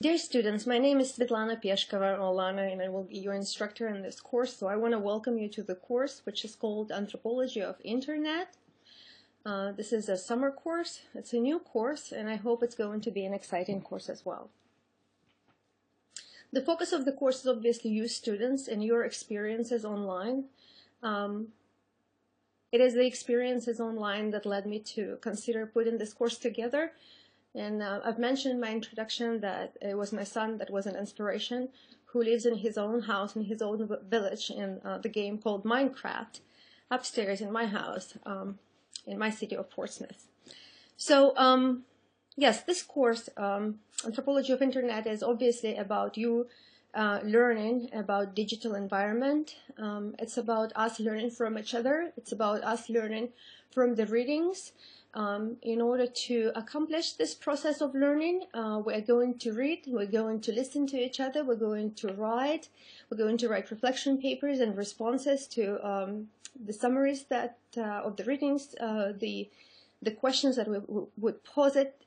Dear students, my name is Svetlana Peshkova-Olana and I will be your instructor in this course. So I want to welcome you to the course, which is called Anthropology of Internet. This is a summer course. It's a new course and I hope it's going to be an exciting course as well. The focus of the course is obviously you students and your experiences online. It is the experiences online that led me to consider putting this course together. And I've mentioned in my introduction that it was my son that was an inspiration, who lives in his own house, in his own village, in the game called Minecraft, upstairs in my house, in my city of Portsmouth. So, yes, this course, Anthropology of Internet, is obviously about you learning about digital environment. It's about us learning from each other. It's about us learning from the readings. In order to accomplish this process of learning, we're going to read, we're going to listen to each other, we're going to write reflection papers and responses to the summaries that of the readings, the questions that we would pose it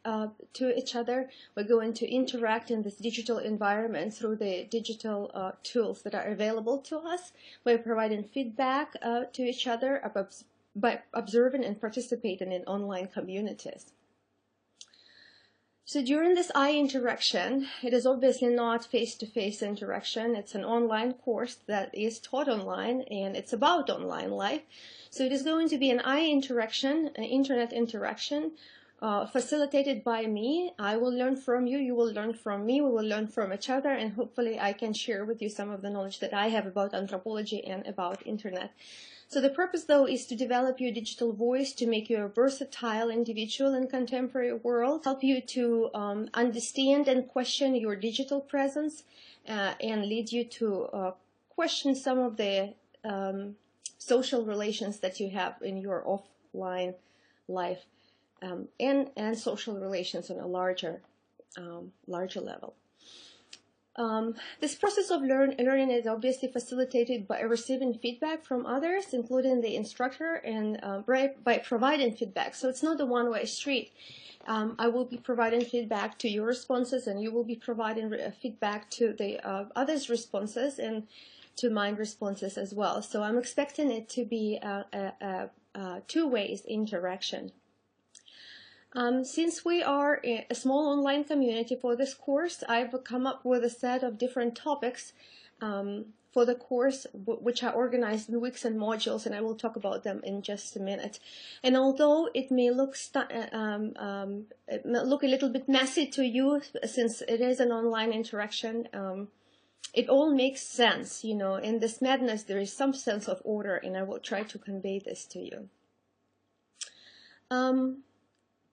to each other. We're going to interact in this digital environment through the digital tools that are available to us. We're providing feedback to each other by observing and participating in online communities. So during this interaction, it is obviously not face-to-face interaction. It's an online course that is taught online, and it's about online life. So it is going to be an interaction, an internet interaction, facilitated by me. I will learn from you, you will learn from me, we will learn from each other, and hopefully I can share with you some of the knowledge that I have about anthropology and about internet. So the purpose, though, is to develop your digital voice, to make you a versatile individual in contemporary world, help you to understand and question your digital presence, and lead you to question some of the social relations that you have in your offline life, and social relations on a larger level. This process of learning is obviously facilitated by receiving feedback from others, including the instructor, and by providing feedback. So it's not a one-way street. I will be providing feedback to your responses, and you will be providing feedback to the others' responses and to mine responses as well. So I'm expecting it to be a two-way interaction. Since we are a small online community for this course, I've come up with a set of different topics for the course, which are organized in weeks and modules, and I will talk about them in just a minute. And although it may look a little bit messy to you, since it is an online interaction, it all makes sense. You know, in this madness, there is some sense of order, and I will try to convey this to you.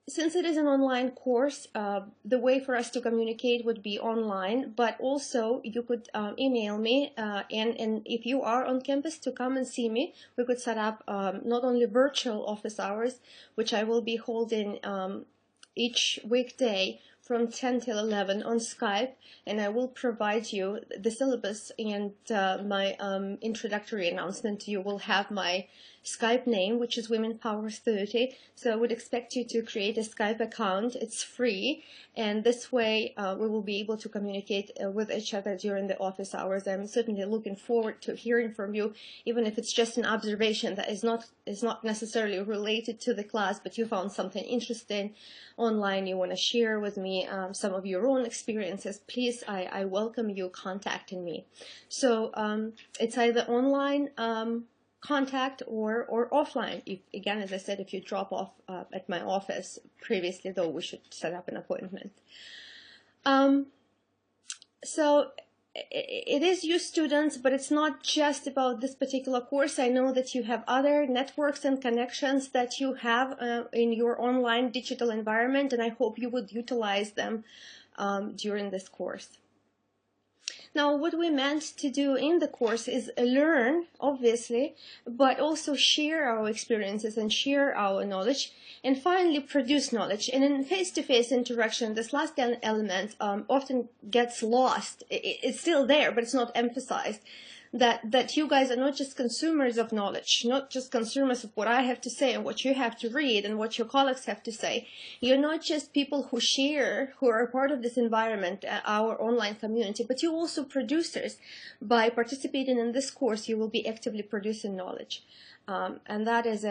Since it is an online course, the way for us to communicate would be online, but also you could email me, and if you are on campus, to come and see me. We could set up not only virtual office hours, which I will be holding each weekday from 10 till 11 on Skype, and I will provide you the syllabus and my introductory announcement. You will have my Skype name, which is Women Power 30. So I would expect you to create a Skype account. It's free, and this way we will be able to communicate with each other during the office hours. I'm certainly looking forward to hearing from you, even if it's just an observation that is not necessarily related to the class, but you found something interesting online you want to share with me, some of your own experiences. Please, I welcome you contacting me. So it's either online contact or offline. Again, as I said, if you drop off at my office previously, though, we should set up an appointment. So it is you students, but it's not just about this particular course. I know that you have other networks and connections that you have in your online digital environment, and I hope you would utilize them during this course. Now, what we meant to do in the course is learn, obviously, but also share our experiences and share our knowledge, and finally produce knowledge. And in face-to-face interaction, this last element often gets lost. It's still there, but it's not emphasized. that you guys are not just consumers of knowledge, not just consumers of what I have to say and what you have to read and what your colleagues have to say. You're not just people who share, who are a part of this environment, our online community, but you're also producers. By participating in this course, you will be actively producing knowledge. And that is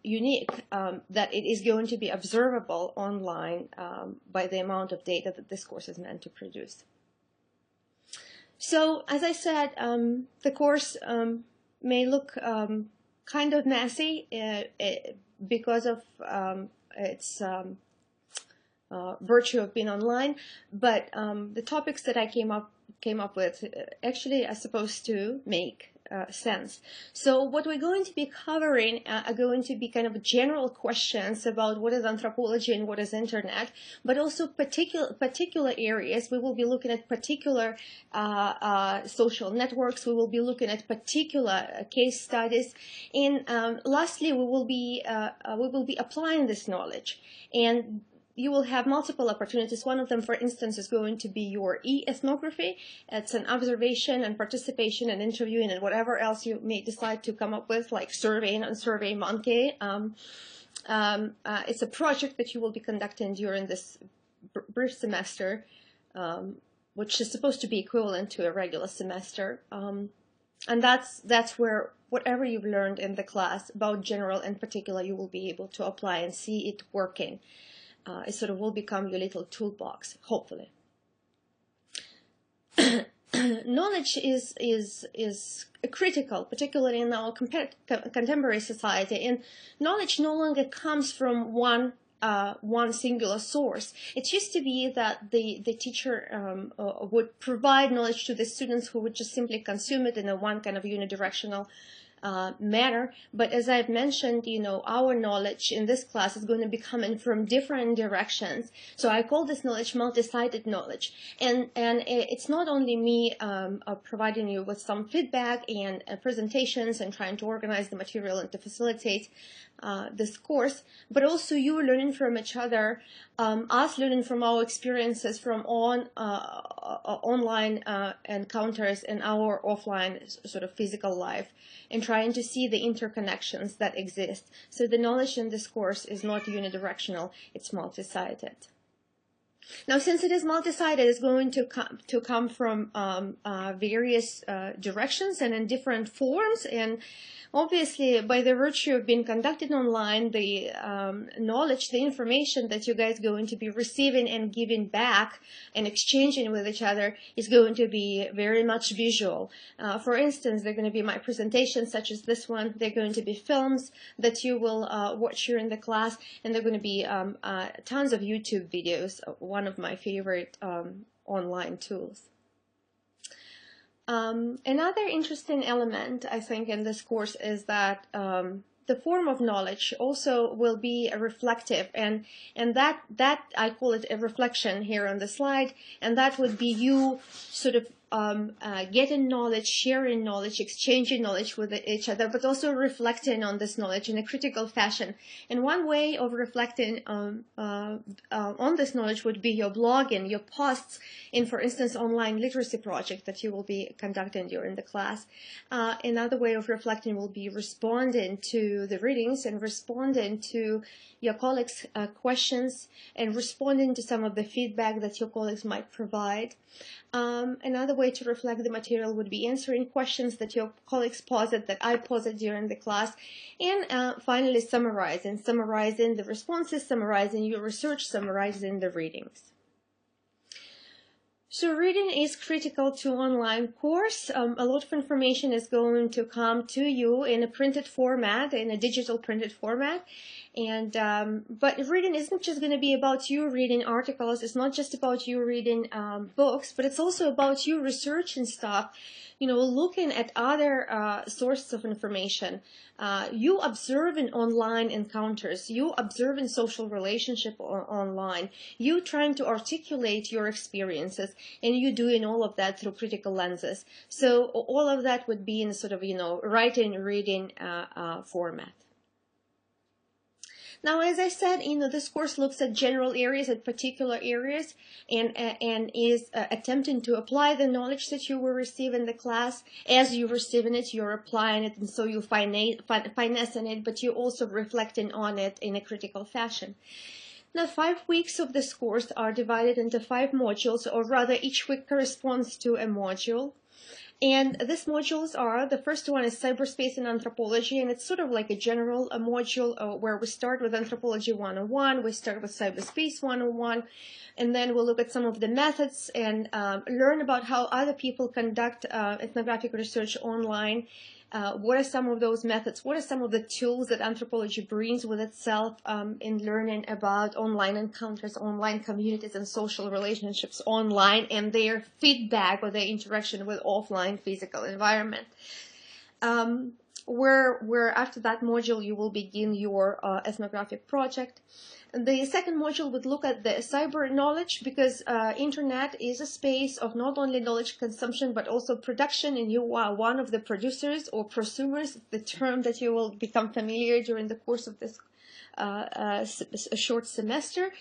unique, that it is going to be observable online by the amount of data that this course is meant to produce. So, as I said, the course may look kind of messy because of its virtue of being online, but the topics that I came up with actually are supposed to make sense. So what we're going to be covering are going to be kind of general questions about what is anthropology and what is internet, but also particular areas. We will be looking at particular social networks. We will be looking at particular case studies, and lastly, we will be applying this knowledge. And you will have multiple opportunities. One of them, for instance, is going to be your e-ethnography. It's an observation and participation and interviewing and whatever else you may decide to come up with, like surveying on SurveyMonkey. It's a project that you will be conducting during this brief semester, which is supposed to be equivalent to a regular semester. And that's where whatever you've learned in the class about general and particular, you will be able to apply and see it working. It sort of will become your little toolbox, hopefully. Knowledge is critical, particularly in our contemporary society, and knowledge no longer comes from one singular source. It used to be that the teacher would provide knowledge to the students who would just simply consume it in a one kind of unidirectional manner, but as I've mentioned, our knowledge in this class is going to be coming from different directions. So I call this knowledge multi-sided knowledge, and it's not only me providing you with some feedback and presentations and trying to organize the material and to facilitate this course, but also you learning from each other, us learning from our experiences from online encounters and our offline sort of physical life, and trying to see the interconnections that exist. So the knowledge in this course is not unidirectional, it's multi-sided. Now, since it is multi-sided, it's going to come from various directions and in different forms, and obviously, by the virtue of being conducted online, the knowledge, the information that you guys are going to be receiving and giving back and exchanging with each other is going to be very much visual. For instance, they're going to be my presentations such as this one. They're going to be films that you will watch during the class, and they're going to be tons of YouTube videos, one of my favorite online tools. Another interesting element, I think, in this course is that the form of knowledge also will be a reflective, and that I call it a reflection here on the slide, and that would be you sort of getting knowledge, sharing knowledge, exchanging knowledge with each other, but also reflecting on this knowledge in a critical fashion. And one way of reflecting on this knowledge would be your blogging, your posts in, for instance, online literacy project that you will be conducting during the class. Another way of reflecting will be responding to the readings and responding to your colleagues' questions and responding to some of the feedback that your colleagues might provide. Another way to reflect the material would be answering questions that your colleagues posit, that I posit during the class, and finally summarizing the responses, summarizing your research, summarizing the readings. So reading is critical to online course. A lot of information is going to come to you in a printed format, in a digital printed format. And but reading isn't just going to be about you reading articles. It's not just about you reading books, but it's also about you researching stuff, looking at other sources of information. You observing online encounters, you observing social relationship online, you trying to articulate your experiences, and you doing all of that through critical lenses. So all of that would be in sort of, writing, reading format. Now, as I said, this course looks at general areas, at particular areas, and is attempting to apply the knowledge that you will receive in the class. As you're receiving it, you're applying it, and so you're finessing it, but you're also reflecting on it in a critical fashion. Now, 5 weeks of this course are divided into 5 modules, or rather each week corresponds to a module. And these modules are, the first one is cyberspace and anthropology, and it's sort of like a general module where we start with anthropology 101, we start with cyberspace 101, and then we'll look at some of the methods and learn about how other people conduct ethnographic research online. What are some of those methods? What are some of the tools that anthropology brings with itself in learning about online encounters, online communities, and social relationships online, and their feedback or their interaction with offline physical environment? Where after that module you will begin your ethnographic project. The second module would look at the cyber knowledge, because internet is a space of not only knowledge consumption but also production, and you are one of the producers or prosumers, the term that you will become familiar during the course of this short semester.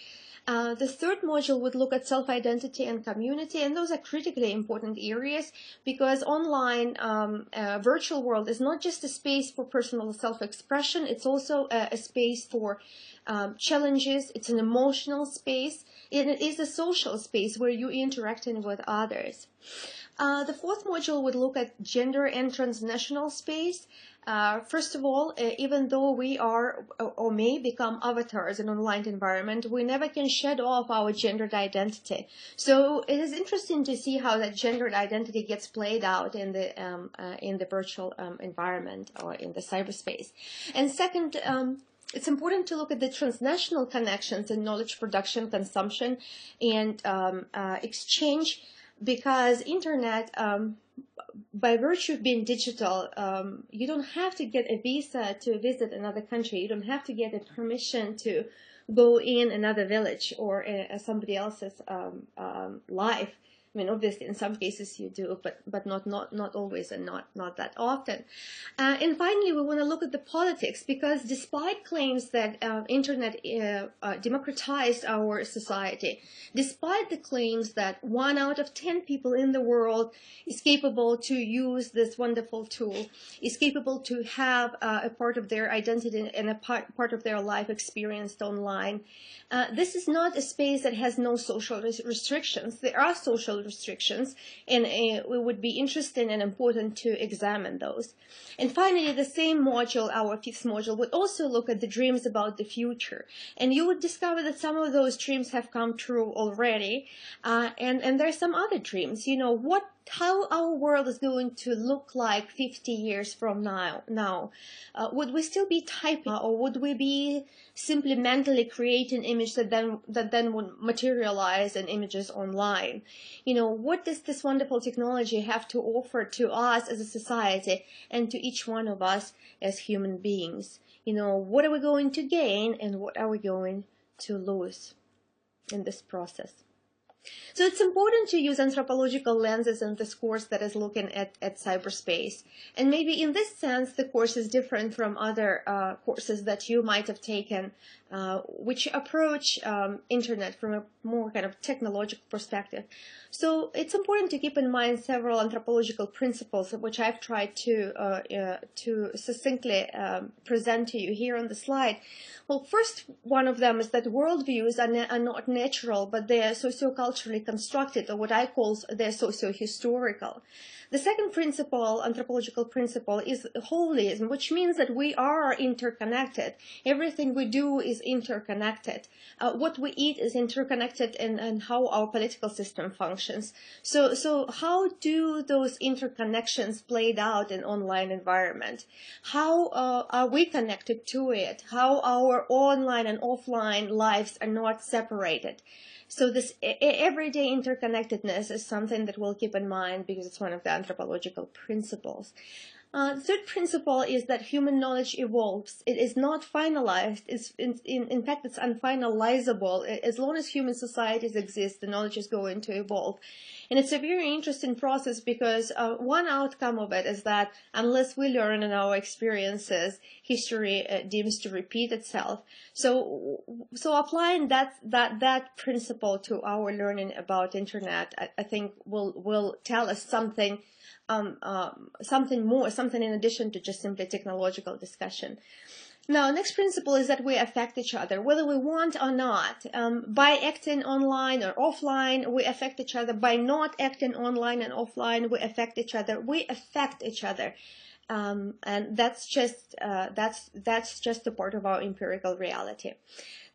The third module would look at self-identity and community, and those are critically important areas, because online virtual world is not just a space for personal self-expression, it's also a space for challenges, it's an emotional space, and it is a social space where you're interacting with others. The fourth module would look at gender and transnational space. First of all, even though we are or may become avatars in an online environment, we never can shed off our gendered identity. So it is interesting to see how that gendered identity gets played out in the virtual environment or in the cyberspace. And second, it's important to look at the transnational connections in knowledge production, consumption, and exchange, because internet, by virtue of being digital, you don't have to get a visa to visit another country. You don't have to get a permission to go in another village or somebody else's life. I mean, obviously, in some cases you do, but not always, and not that often. And finally, we want to look at the politics, because despite claims that internet democratized our society, despite the claims that 1 out of 10 people in the world is capable to use this wonderful tool, is capable to have a part of their identity and a part of their life experienced online, this is not a space that has no social restrictions. There are social restrictions, and we would be interested and important to examine those. And finally, the same module, our fifth module, would also look at the dreams about the future. And you would discover that some of those dreams have come true already, and there are some other dreams. You know, how our world is going to look like 50 years from now. Would we still be typing, or would we be simply mentally creating image that then would materialize in images online? You know, what does this wonderful technology have to offer to us as a society and to each one of us as human beings? You know, what are we going to gain and what are we going to lose in this process? So it's important to use anthropological lenses in this course that is looking at cyberspace. And maybe in this sense, the course is different from other courses that you might have taken, which approach internet from a more kind of technological perspective. So it's important to keep in mind several anthropological principles, which I've tried to succinctly present to you here on the slide. Well, first one of them is that worldviews are not natural, but they are socioculturally constructed, or what I call they're socio-historical. The second principle, anthropological principle, is holism, which means that we are interconnected. Everything we do is interconnected. What we eat is interconnected, and how our political system functions. So how do those interconnections played out in online environment? How are we connected to it? How our online and offline lives are not separated? So this everyday interconnectedness is something that we'll keep in mind, because it's one of the anthropological principles. The third principle is that human knowledge evolves. It is not finalized. In fact, it's unfinalizable. As long as human societies exist, the knowledge is going to evolve. And it's a very interesting process because one outcome of it is that unless we learn in our experiences, history deems to repeat itself. So applying that principle to our learning about internet, I think will tell us something more, something in addition to just simply technological discussion. Now, next principle is that we affect each other, whether we want or not. By acting online or offline, we affect each other. By not acting online and offline, we affect each other. We affect each other. And that's just a part of our empirical reality.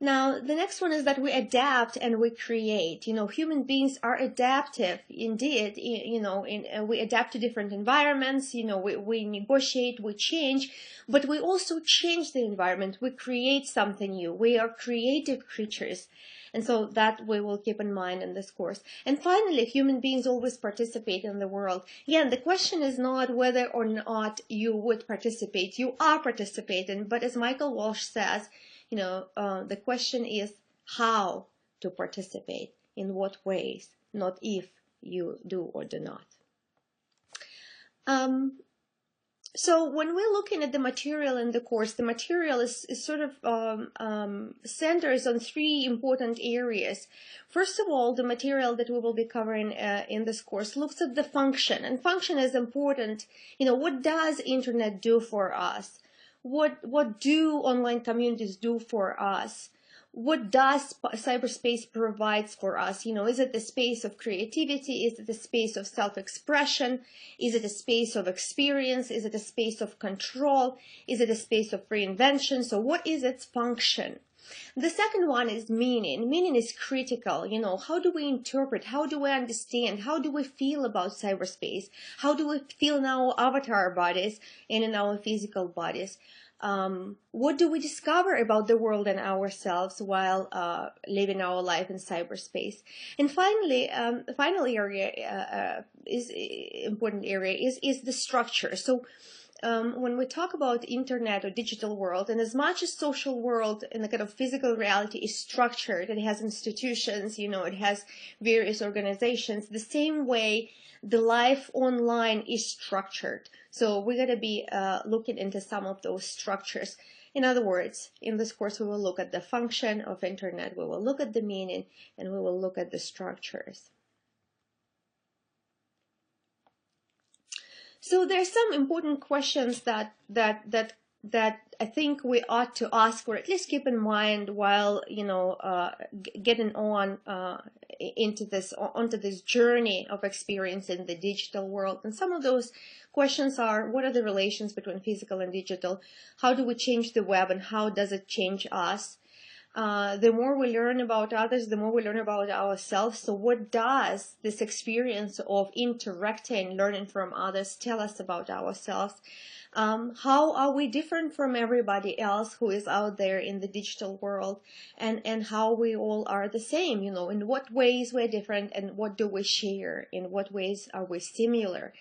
Now, the next one is that we adapt and we create. Human beings are adaptive indeed. We adapt to different environments. We negotiate, we change, but we also change the environment. We create something new. We are creative creatures. And so that we will keep in mind in this course. And finally, human beings always participate in the world. Again, the question is not whether or not you would participate. You are participating, but as Michael Walsh says, the question is how to participate, in what ways, not if you do or do not. So when we're looking at the material in the course, the material is sort of centers on three important areas. First of all, the material that we will be covering in this course looks at the function, and function is important. What does internet do for us? What do online communities do for us? What does cyberspace provides for us? Is it a space of creativity? Is it a space of self-expression? Is it a space of experience? Is it a space of control? Is it a space of reinvention? So what is its function? The second one is meaning. Meaning is critical. How do we interpret? How do we understand? How do we feel about cyberspace? How do we feel in our avatar bodies and in our physical bodies? What do we discover about the world and ourselves while living our life in cyberspace? And finally, final area important area is the structure. So when we talk about internet or digital world, and as much as social world and the kind of physical reality is structured, it has institutions, it has various organizations, the same way the life online is structured. So we're going to be looking into some of those structures. In other words, in this course, we will look at the function of internet, we will look at the meaning, and we will look at the structures. So there's some important questions that I think we ought to ask, or at least keep in mind while getting onto this journey of experiencing the digital world. And some of those questions are: what are the relations between physical and digital? How do we change the web, and how does it change us? The more we learn about others, the more we learn about ourselves. So what does this experience of interacting, learning from others, tell us about ourselves? How are we different from everybody else who is out there in the digital world, and how we all are the same? In what ways we're different, and what do we share? In what ways are we similar?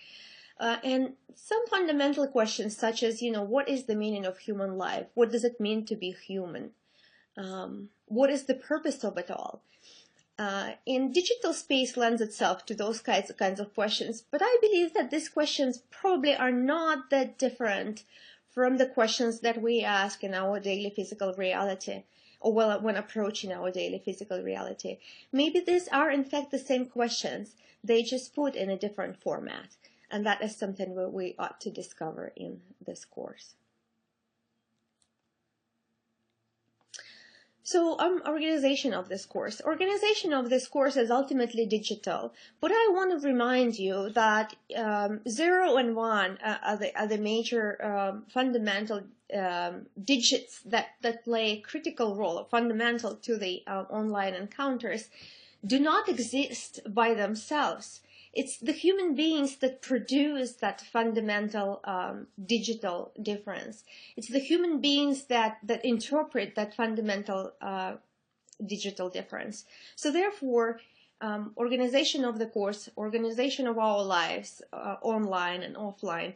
And some fundamental questions such as, what is the meaning of human life? What does it mean to be human? What is the purpose of it all? In digital space lends itself to those kinds of questions, but I believe that these questions probably are not that different from the questions that we ask in our daily physical reality, or when approaching our daily physical reality. Maybe these are in fact the same questions, they just put in a different format, and that is something we ought to discover in this course. So organization of this course. Organization of this course is ultimately digital, but I want to remind you that 0 and 1 are the major fundamental digits that play a critical role, fundamental to the online encounters, do not exist by themselves. It's the human beings that produce that fundamental digital difference. It's the human beings that interpret that fundamental digital difference. So therefore, organization of the course, organization of our lives, online and offline,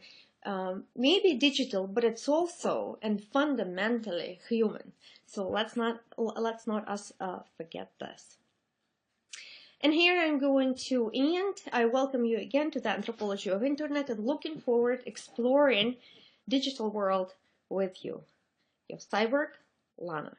may be digital, but it's also and fundamentally human. So let's not us forget this. And here I'm going to end. I welcome you again to the Anthropology of Internet and looking forward exploring digital world with you. Your cyborg, Lana.